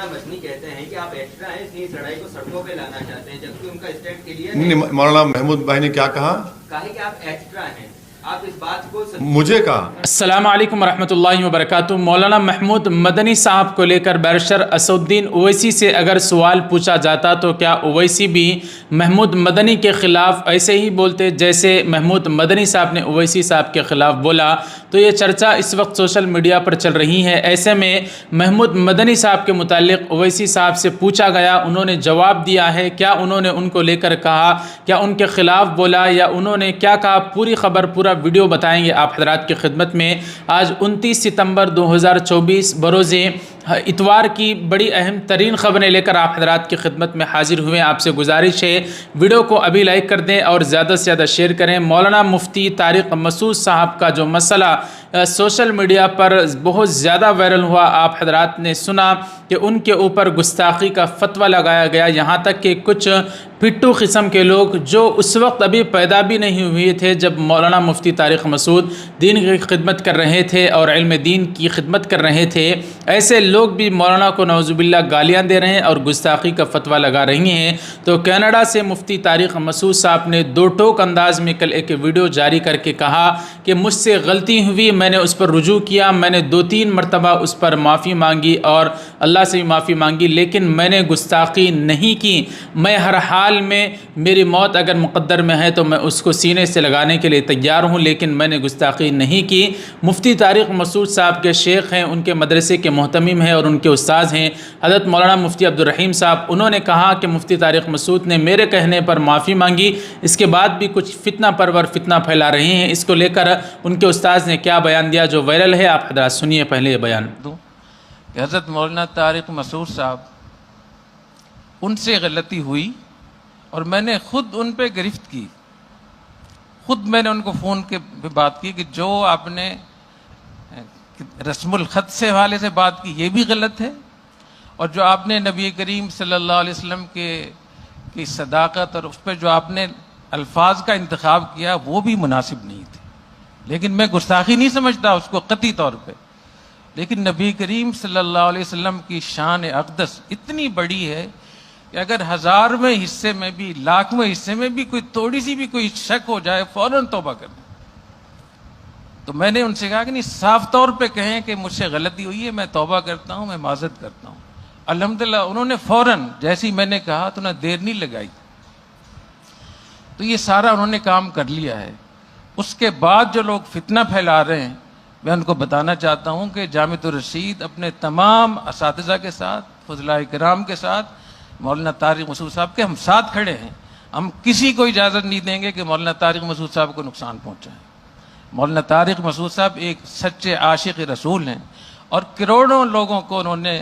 मदनी कहते हैं कि आप एक्स्ट्रा हैं, इसलिए इस लड़ाई को सड़कों पे लाना चाहते हैं, जबकि उनका स्टैंड क्लियर है। नहीं, मौलाना महमूद भाई ने क्या कहा? कहा कि आप एक्स्ट्रा हैं, आप इस बात को मुझे कहा। अस्सलामु अलैकुम रहमतुल्लाहि व बरकातुहू। मौलाना महमूद मदनी साहब को लेकर बैरिस्टर असदुद्दीन ओवैसी से अगर सवाल पूछा जाता तो क्या ओवैसी भी महमूद मदनी के ख़िलाफ़ ऐसे ही बोलते जैसे महमूद मदनी साहब ने ओवैसी साहब के ख़िलाफ़ बोला? तो ये चर्चा इस वक्त सोशल मीडिया पर चल रही है। ऐसे में महमूद मदनी साहब के मुतालिक ओवैसी साहब से पूछा गया, उन्होंने जवाब दिया है। क्या उन्होंने उनको लेकर कहा, क्या उनके ख़िलाफ़ बोला या उन्होंने क्या कहा, पूरी खबर पूरा वीडियो बताएंगे आप हजरात की खिदमत में। आज 29 सितंबर 2024 बरोज़े इतवार की बड़ी अहम तरीन ख़बरें लेकर आप हजरात की खिदमत में हाजिर हुए। आपसे गुजारिश है वीडियो को अभी लाइक कर दें और ज़्यादा से ज़्यादा शेयर करें। मौलाना मुफ्ती तारिक मसूद साहब का जो मसला सोशल मीडिया पर बहुत ज़्यादा वायरल हुआ, आप हजरात ने सुना कि उनके ऊपर गुस्ताखी का फतवा लगाया गया। यहाँ तक कि कुछ पिट्टू किस्म के लोग जो उस वक्त अभी पैदा भी नहीं हुए थे जब मौलाना मुफ्ती तारिक मसूद दीन की खिदमत कर रहे थे और इल्म दीन की खिदमत कर रहे थे, ऐसे लोग भी मौलाना को नौजुबिल्ला गालियाँ दे रहे हैं और गुस्ताखी का फतवा लगा रही हैं। तो कनाडा से मुफ्ती तारिक मसूद साहब ने दो टोक अंदाज में कल एक वीडियो जारी करके कहा कि मुझसे गलती हुई, मैंने उस पर रुजू किया, मैंने 2-3 मरतबा उस पर माफ़ी मांगी और अल्लाह से भी माफ़ी मांगी, लेकिन मैंने गुस्ताखी नहीं की। मैं हर हाल में मेरी मौत अगर मुक़द्दर में है तो मैं उसको सीने से लगाने के लिए तैयार हूँ, लेकिन मैंने गुस्ताखी नहीं की। मुफ्ती तारिक मसूद साहब के शेख हैं, उनके मदरसे के मोहतमिम हैं और उनके उस्ताद हैं हज़रत मौलाना मुफ्ती अब्दुल रहीम साहब। उन्होंने कहा कि मुफ्ती तारिक मसूद ने मेरे कहने पर माफ़ी मांगी, इसके बाद भी कुछ फितना परवर फितना फैला रहे हैं। इसको लेकर उनके उस्ताद ने क्या बयान दिया जो वायरल है, आप हज़रात सुनिए पहले ये बयान। हज़रत मौलाना तारिक मसूद साहब, उनसे गलती हुई और मैंने ख़ुद उन पे गिरफ्त की। ख़ुद मैंने उनको फ़ोन के पे बात की कि जो आपने रस्मुल ख़त से हवाले से बात की ये भी गलत है, और जो आपने नबी करीम सल्लल्लाहु अलैहि वसल्लम की सदाकत और उस पर जो आपने अल्फाज का इंतखाब किया वो भी मुनासिब नहीं थे। लेकिन मैं गुस्ताखी नहीं समझता उसको कतई तौर पे, लेकिन नबी करीम सल्लल्लाहु अलैहि वसल्लम की शान अक़दस इतनी बड़ी है कि अगर 1000वें हिस्से में भी 1,00,000वें हिस्से में भी कोई थोड़ी सी भी कोई शक हो जाए फ़ौरन तौबा कर। तो मैंने उनसे कहा कि नहीं, साफ तौर पे कहें कि मुझसे गलती हुई है, मैं तौबा करता हूँ, मैं माज़रत करता हूँ। अल्हम्दुलिल्लाह उन्होंने फ़ौरन जैसी मैंने कहा तो उन्हें देर नहीं लगाई। तो ये सारा उन्होंने काम कर लिया है। उसके बाद जो लोग फितना फैला रहे हैं, मैं उनको बताना चाहता हूँ कि जामिअतुर रशीद अपने तमाम असातिज़ा के साथ, फज़लाए किराम के साथ, मौलाना तारिक मसूद साहब के हम साथ खड़े हैं। हम किसी को इजाज़त नहीं देंगे कि मौलाना तारिक मसूद साहब को नुकसान पहुँचाए। मौलाना तारिक मसूद साहब एक सच्चे आशिक़ रसूल हैं और करोड़ों लोगों को उन्होंने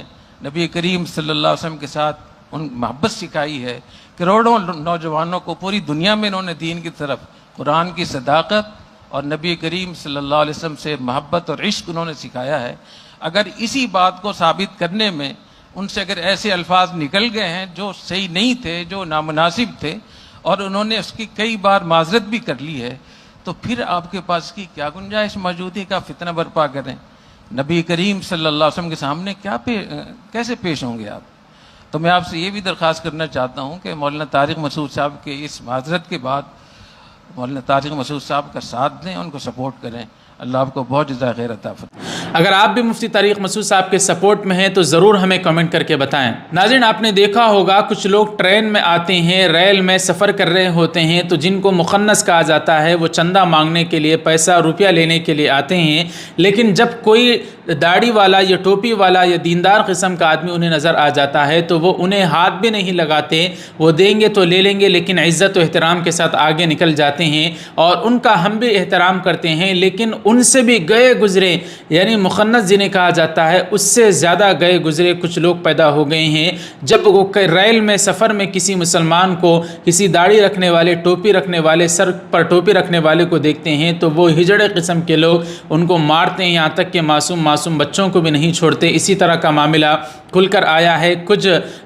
नबी करीम सल्लल्लाहु अलैहि वसल्लम के साथ उन मोहब्बत सिखाई है। करोड़ों नौजवानों को पूरी दुनिया में इन्होंने दीन की तरफ, कुरान की सदाकत और नबी करीम सल्लल्लाहु अलैहि वसल्लम से मोहब्बत और इश्क उन्होंने सिखाया है। अगर इसी बात को साबित करने में उनसे अगर ऐसे अल्फाज निकल गए हैं जो सही नहीं थे, जो नामुनासिब थे, और उन्होंने उसकी कई बार माजरत भी कर ली है, तो फिर आपके पास की क्या गुंजाइश मौजूद है का फितना बर्पा करें? नबी करीम सल्लल्लाहु अलैहि वसल्लम के सामने कैसे पेश होंगे आप? तो मैं आपसे ये भी दरख्वास्त करना चाहता हूँ कि मौलाना तारिक मसूद साहब के इस माजरत के बाद मौलाना तारिक मसूद साहब का साथ दें, उनको सपोर्ट करें। अल्लाह आपको बहुत ज़्यादा खैर अता फरमाए। अगर आप भी मुफ्ती तारिक मसूद साहब के सपोर्ट में हैं तो ज़रूर हमें कमेंट करके बताएं। नाज़रीन, आपने देखा होगा कुछ लोग ट्रेन में आते हैं, रेल में सफ़र कर रहे होते हैं, तो जिनको मुखन्नस कहा जाता है, वो चंदा मांगने के लिए, पैसा रुपया लेने के लिए आते हैं। लेकिन जब कोई दाढ़ी वाला या टोपी वाला या दीनदार किस्म का आदमी उन्हें नज़र आ जाता है तो वो उन्हें हाथ भी नहीं लगाते, वो देंगे तो ले लेंगे, लेकिन इज़्ज़त व एहतराम के साथ आगे निकल जाते हैं और उनका हम भी एहतराम करते हैं। लेकिन उनसे भी गए गुज़रे, यानी मुखन्नस जिन्हें कहा जाता है, उससे ज़्यादा गए गुज़रे कुछ लोग पैदा हो गए हैं। जब वो रेल में सफ़र में किसी मुसलमान को, किसी दाढ़ी रखने वाले, टोपी रखने वाले, सर पर टोपी रखने वाले को देखते हैं तो वो हिजड़े किस्म के लोग उनको मारते हैं, यहाँ तक कि मासूम बच्चों को भी नहीं छोड़ते। इसी तरह का मामला खुलकर आया है। कुछ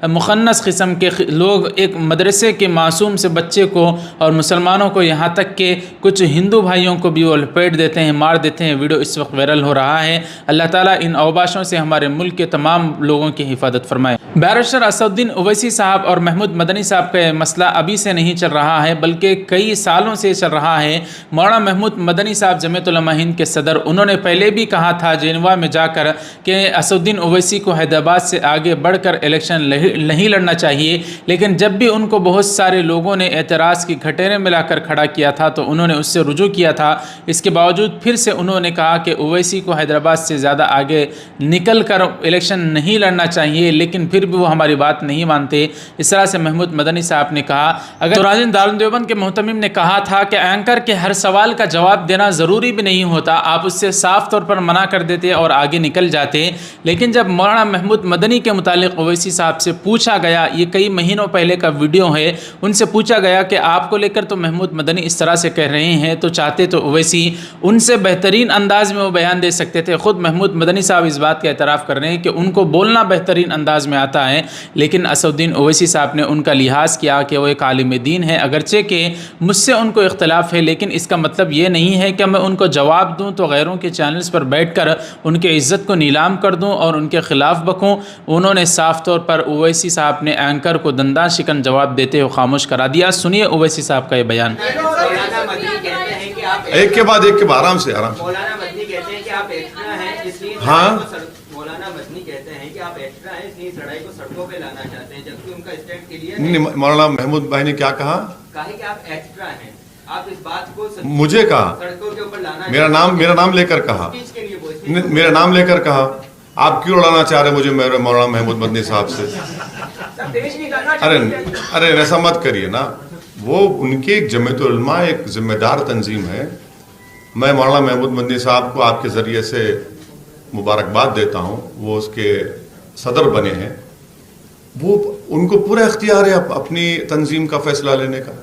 मुखन्नस किस्म के लोग एक मदरसे के मासूम से बच्चे को और मुसलमानों को, यहाँ तक कि कुछ हिंदू भाइयों को भी वो लपेट देते हैं, मार देते हैं। वीडियो इस वक्त वायरल हो रहा है। अल्लाह ताला इन अवबाशों से हमारे मुल्क के तमाम लोगों की हिफाजत फरमाए। बैरिस्टर असदुद्दीन ओवैसी साहब और महमूद मदनी साहब का मसला अभी से नहीं चल रहा है, बल्कि कई सालों से चल रहा है। मौलाना महमूद मदनी साहब जमीयत उलमा हिंद के सदर, उन्होंने पहले भी कहा था जेनेवा में जाकर कि असदुद्दीन ओवैसी को हैदराबाद से आगे बढ़कर इलेक्शन नहीं लड़ना चाहिए, लेकिन जब भी उनको बहुत सारे लोगों ने एतराज़ की घटेरे मिलाकर खड़ा किया था तो उन्होंने उससे रुजू किया था। इसके बावजूद फिर से उन्होंने कहा कि ओवैसी को हैदराबाद से ज़्यादा आगे निकल कर इलेक्शन नहीं लड़ना चाहिए, लेकिन फिर भी वो हमारी बात नहीं मानते। इस तरह से महमूद मदनी साहब ने कहा। अगर तो राजिन दारुल देवबंद के मोहतमिम ने कहा था कि एंकर के हर सवाल का जवाब देना ज़रूरी भी नहीं होता, आप उससे साफ तौर पर मना कर देते और आगे निकल जाते। लेकिन जब मौलाना महमूद मदनी के मुतालिक ओवैसी साहब से पूछा गया, ये कई महीनों पहले का वीडियो है, उनसे पूछा गया कि आपको लेकर तो महमूद मदनी इस तरह से कह रहे हैं, तो चाहते तो ओवैसी उनसे बेहतरीन अंदाज में वो बयान दे सकते थे। ख़ुद महमूद मदनी साहब इस बात का एतराफ़ कर रहे हैं कि उनको बोलना बेहतरीन अंदाज में आता है, लेकिन असदुद्दीन ओवैसी साहब ने उनका लिहाज किया कि वो एक आलिम दीन है। अगरचे कि मुझसे उनको इख्तलाफ है, लेकिन इसका मतलब ये नहीं है कि मैं उनको जवाब दूँ तो गैरों के चैनल्स पर बैठ कर उनके इज़्ज़त को नीलाम कर दूँ और उनके ख़िलाफ़ बकूँ। उन्होंने साफ तौर पर ओवैसी साहब ने एंकर को दंदा शिकन जवाब देते हुए खामोश करा दिया। सुनिए ओवैसी साहब का ये बयान। एक के बाद एक आराम से मौलाना मदनी कहते हैं कि आप एक्स्ट्रा हैं, इसलिए हाँ। मौलाना मदनी कहते हैं कि आप एक्स्ट्रा हैं, इसलिए लड़ाई को सड़कों पे लाना चाहते हैं, जबकि उनका स्टैंड क्लियर है। मौलाना महमूद भाई ने क्या कहा कि आप एक्स्ट्रा हैं, आप इस बात को मुझे कहा, सड़कों के ऊपर लाना, मेरा नाम लेकर कहा, मेरा नाम लेकर कहा। आप क्यों लड़ाना चाह रहे मुझे मेरे मौलाना महमूद मदनी साहब से? अरे ऐसा मत करिए ना, वो उनकी एक जमीयत उलमा एक जिम्मेदार तंजीम है। मैं मौलाना महमूद मदनी साहब को आपके ज़रिए से मुबारकबाद देता हूँ, वो उसके सदर बने हैं। वो उनको पूरा इख्तियार है अपनी तंजीम का फैसला लेने का।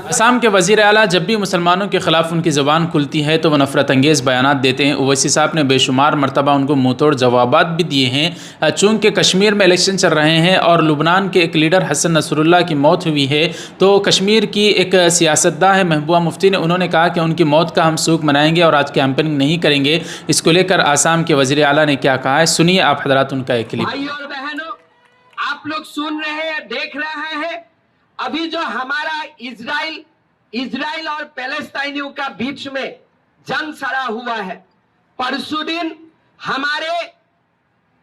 असम के वज़ीर आला जब भी मुसलमानों के ख़िलाफ़ उनकी ज़बान खुलती है तो वह नफ़रत अंगेज़ बयानात देते हैं। ओवैसी साहब ने बेशुमार मरतबा उनको मुँह तोड़ जवाबात भी दिए हैं। चूँकि कश्मीर में इलेक्शन चल रहे हैं और लुबनान के एक लीडर हसन नसरुल्लाह की मौत हुई है, तो कश्मीर की एक सियासतदान है महबूबा मुफ्ती ने, उन्होंने कहा कि उनकी मौत का हम सूख मनाएंगे और आज कैंपेनिंग नहीं करेंगे। इसको लेकर आसाम के वज़ीर आला ने क्या कहा है, सुनिए आप हज़रात उनका एक क्लिप। भाई और बहनों, आप लोग सुन रहे हैं, देख रहे हैं, अभी जो हमारा इजराइल और पैलेस्टाइनियों का बीच में जंग सड़ा हुआ है, परसों दिन हमारे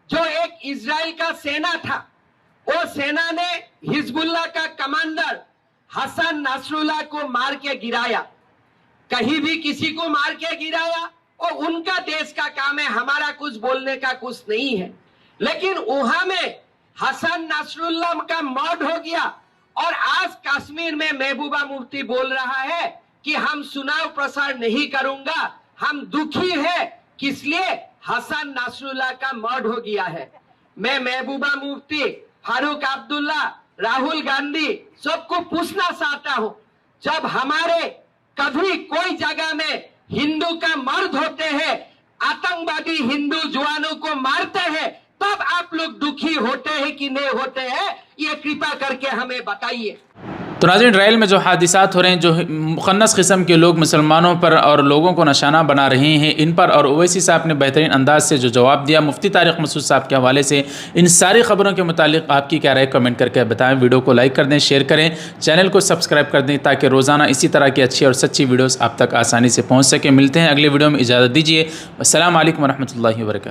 जो एक इजराइल का सेना था, वो सेना ने हिजबुल्लाह का कमांडर हसन नसरुल्लाह को मार के गिराया। कहीं भी किसी को मार के गिराया और उनका देश का काम है, हमारा कुछ बोलने का कुछ नहीं है। लेकिन वहां में हसन नसरुल्लाह का मौत हो गया और आज कश्मीर में महबूबा मुफ्ती बोल रहा है कि हम चुनाव प्रसार नहीं करूंगा, हम दुखी है, किस लिए? हसन नसरुल्लाह का मौत हो गया है। मैं महबूबा मुफ्ती, फारूक अब्दुल्ला, राहुल गांधी सबको पूछना चाहता हूं, जब हमारे कभी कोई जगह में हिंदू का मर्द होते हैं, आतंकवादी हिंदू जवानों को मारते हैं, तब आप लोग दुखी होते हैं कि नहीं होते हैं? ये कृपा करके हमें बताइए। तो नाज़रीन, इसराइल में जो हादिसात हो रहे हैं, जो मुखन्नस किस्म के लोग मुसलमानों पर और लोगों को निशाना बना रहे हैं, इन पर और ओवैसी साहब ने बेहतरीन अंदाज से जो जवाब दिया मुफ्ती तारिक मसूद साहब के हवाले से, इन सारी खबरों के मुतालिक आपकी क्या राय कमेंट करके बताएं। वीडियो को लाइक कर दें, शेयर करें, चैनल को सब्सक्राइब कर दें ताकि रोज़ाना इसी तरह की अच्छी और सच्ची वीडियोज़ आप तक आसानी से पहुँच सके। मिलते हैं अगले वीडियो में, इजाज़त दीजिए। अस्सलाम वालेकुम रहमतुल्लाहि व बरकातुहू।